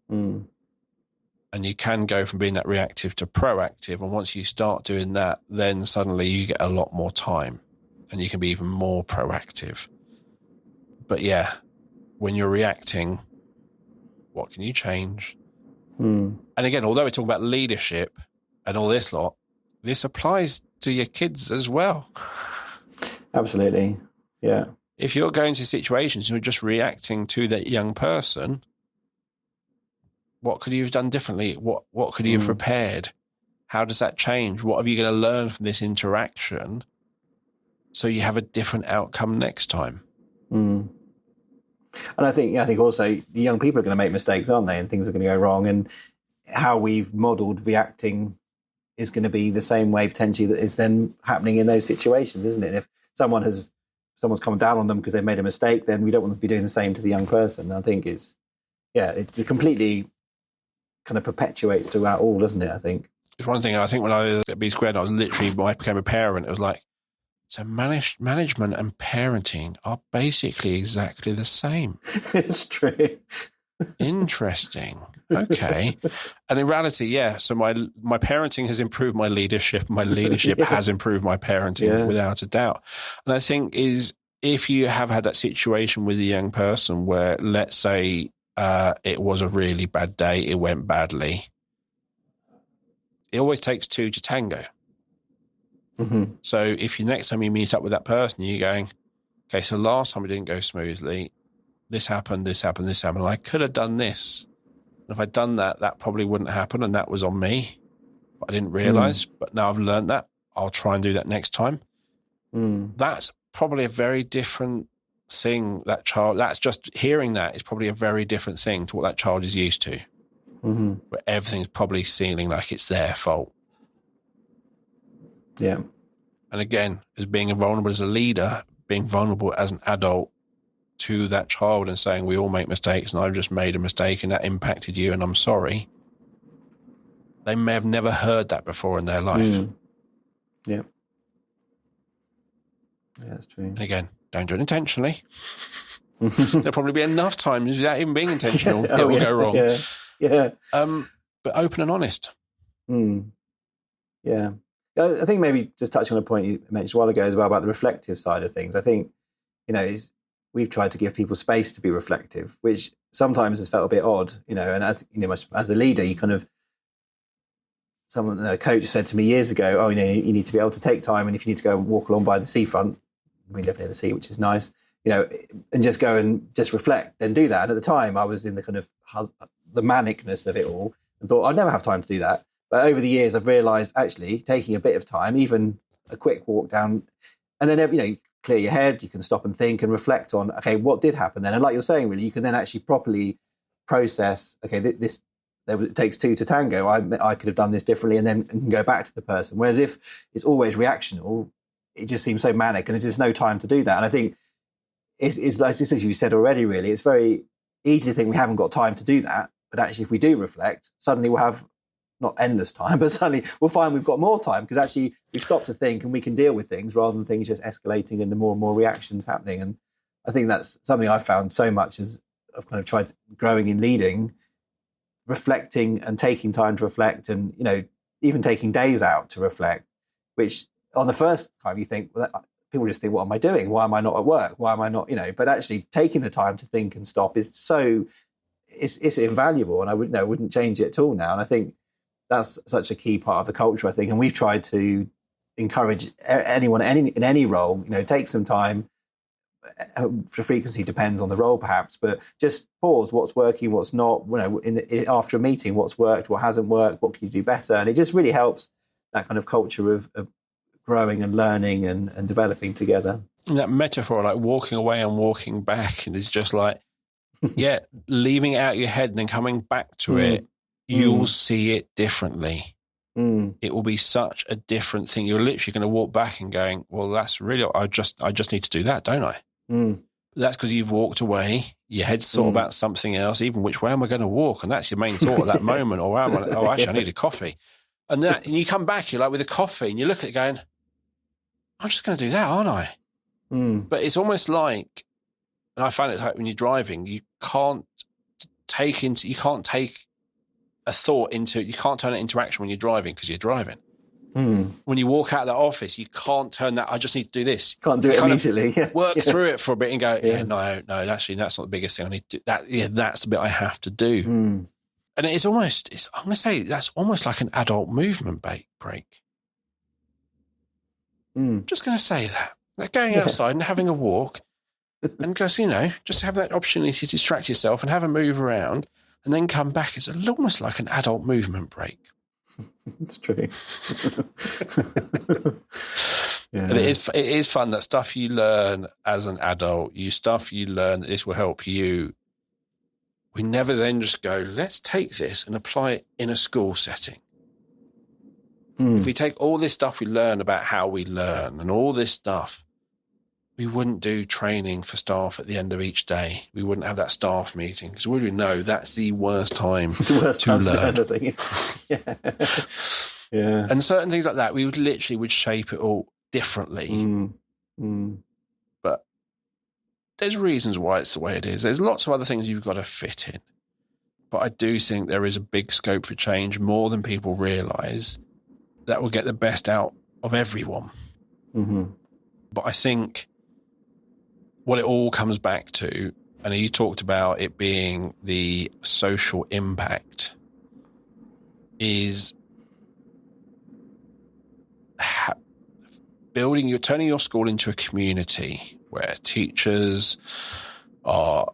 And you can go from being that reactive to proactive. And once you start doing that, then suddenly you get a lot more time and you can be even more proactive. But yeah, when you're reacting, what can you change? And again, although we're talking about leadership and all this lot, this applies to your kids as well. Absolutely. Yeah. If you're going to situations, you're just reacting to that young person, what could you have done differently? What could you have prepared? How does that change? What are you going to learn from this interaction so you have a different outcome next time? And I think also the young people are going to make mistakes, aren't they? And things are going to go wrong. And how we've modelled reacting is going to be the same way potentially that is then happening in those situations, isn't it? If someone's come down on them because they've made a mistake, then we don't want to be doing the same to the young person. I think it completely kind of perpetuates throughout all, doesn't it? I think it's one thing. I think when I was at B Squared, when I became a parent, it was like, so management and parenting are basically exactly the same. It's true. Interesting. Okay. And in reality, yeah. So my parenting has improved my leadership. My leadership has improved my parenting without a doubt. And I think is if you have had that situation with a young person where, let's say, it was a really bad day, it went badly, it always takes two to tango. Mm-hmm. So if next time you meet up with that person, you're going, okay, so last time it didn't go smoothly, this happened, and I could have done this. And if I'd done that, that probably wouldn't happen, and that was on me. But I didn't realise. But now I've learned that. I'll try and do that next time. That's probably a very different thing, that child. That's just hearing that is probably a very different thing to what that child is used to. Where everything's probably seeming like it's their fault. Yeah. And again, as being vulnerable as a leader, being vulnerable as an adult to that child and saying, we all make mistakes and I've just made a mistake and that impacted you and I'm sorry. They may have never heard that before in their life. Yeah. Yeah, that's true. And again, don't do it intentionally. There'll probably be enough times without even being intentional, it will go wrong. Yeah. But open and honest. Yeah. I think maybe just touching on a point you mentioned a while ago as well about the reflective side of things. I think, we've tried to give people space to be reflective, which sometimes has felt a bit odd, and I think, as a leader, you kind of, a coach said to me years ago, you need to be able to take time, and if you need to go and walk along by the seafront, we live near the sea, which is nice, and just go and just reflect, then do that. And at the time, I was in the kind of the manicness of it all, and thought I'd never have time to do that. But over the years, I've realised actually taking a bit of time, even a quick walk down, and then clear your head, you can stop and think and reflect on, okay, what did happen then? And like you're saying, really, you can then actually properly process, okay, it takes two to tango. I could have done this differently, and then can go back to the person. Whereas if it's always reactional, it just seems so manic, and there's just no time to do that. And I think it's like just as you said already, really, it's very easy to think we haven't got time to do that. But actually, if we do reflect, suddenly we'll have not endless time, but suddenly we'll find we've got more time because actually we've stopped to think and we can deal with things rather than things just escalating and the more and more reactions happening. And I think that's something I found so much as I've kind of tried growing in leading, reflecting and taking time to reflect, and even taking days out to reflect, which on the first time you think, well, people just think, what am I doing? Why am I not at work? Why am I not, but actually taking the time to think and stop is so, it's invaluable, and I wouldn't change it at all now. And I think that's such a key part of the culture, I think, and we've tried to encourage anyone in any role, take some time. The frequency depends on the role, perhaps, but just pause. What's working? What's not? After a meeting, what's worked? What hasn't worked? What can you do better? And it just really helps that kind of culture of growing and learning and developing together. And that metaphor, like walking away and walking back, and it's just like, leaving it out your head and then coming back to it. You'll see it differently. It will be such a different thing. You're literally going to walk back and going, well, that's really, I just need to do that, don't I? That's because you've walked away. Your head's thought about something else, even which way am I going to walk? And that's your main thought at that moment. Or actually, I need a coffee. And you come back, you're like with a coffee, and you look at it going, I'm just going to do that, aren't I? But it's almost like, and I find it like when you're driving, you can't take a thought into, you can't turn it into action when you're driving because you're driving. When you walk out of the office, you can't turn that, I just need to do this. Can't do it immediately. Work through it for a bit and go, no, actually, that's not the biggest thing I need to do. That's the bit I have to do. And I'm going to say, that's almost like an adult movement break. Just going to say that. Like going outside and having a walk and just, just have that opportunity to distract yourself and have a move around and then come back. It's almost like an adult movement break. It's true. And it is fun, that stuff you learn as an adult, stuff you learn that this will help you. We never then just go, let's take this and apply it in a school setting. If we take all this stuff we learn about how we learn and all this stuff, we wouldn't do training for staff at the end of each day. We wouldn't have that staff meeting because we know that's the worst time to learn. Yeah. And certain things like that, we would shape it all differently. But there's reasons why it's the way it is. There's lots of other things you've got to fit in. But I do think there is a big scope for change, more than people realise, that will get the best out of everyone. But I think what it all comes back to, and you talked about it being the social impact, is turning your school into a community where teachers are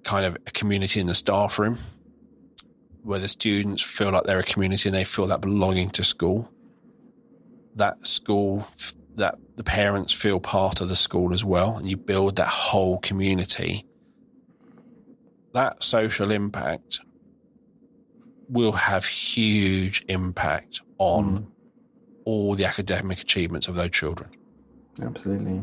kind of a community in the staff room, where the students feel like they're a community and they feel that belonging to school. That the parents feel part of the school as well, and you build that whole community. That social impact will have huge impact on all the academic achievements of those children. Absolutely.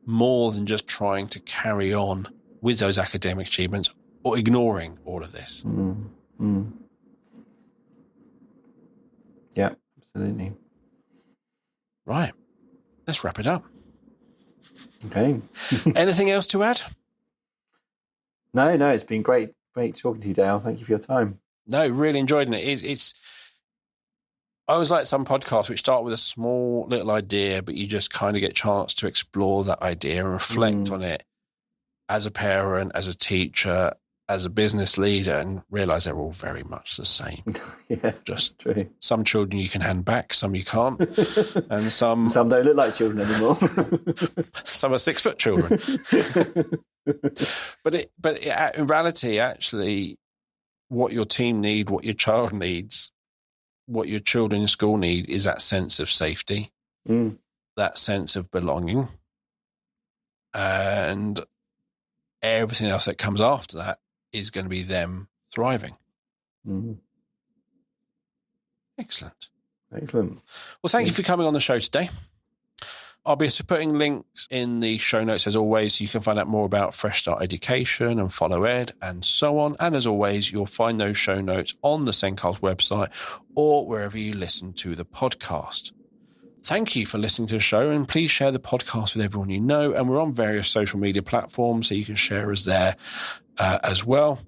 More than just trying to carry on with those academic achievements or ignoring all of this. Yeah, absolutely. Right. Let's wrap it up. Okay. Anything else to add? No, it's been great talking to you, Dale. Thank you for your time. No, really enjoyed it. It's I always like some podcasts which start with a small little idea, but you just kind of get a chance to explore that idea and reflect on it as a parent, as a teacher, as a business leader, and realize they're all very much the same. Yeah, just true. Some Some children you can hand back, some you can't, and some don't look like children anymore. some are 6-foot children. But in reality, actually, what your team need, what your child needs, what your children in school need is that sense of safety, that sense of belonging, and everything else that comes after that is going to be them thriving. Excellent. Excellent. Well, thank you for coming on the show today. I'll be putting links in the show notes as always. You can find out more about Fresh Start Education and Follow Ed and so on. And as always, you'll find those show notes on the Sencast website or wherever you listen to the podcast. Thank you for listening to the show, and please share the podcast with everyone you know. And we're on various social media platforms, so you can share us there as well.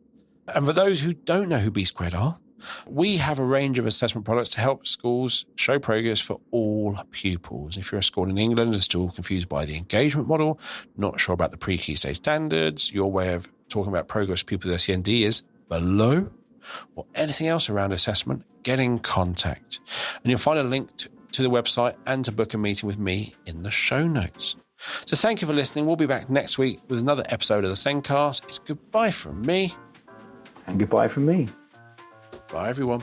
And for those who don't know who B Squared are, we have a range of assessment products to help schools show progress for all pupils. If you're a school in England and still confused by the engagement model, not sure about the pre-key stage standards, your way of talking about progress for pupils with SEND is below, or anything else around assessment, get in contact. And you'll find a link to the website and to book a meeting with me in the show notes. So thank you for listening. We'll be back next week with another episode of the Sencast. It's goodbye from me. And goodbye from me. Bye, everyone.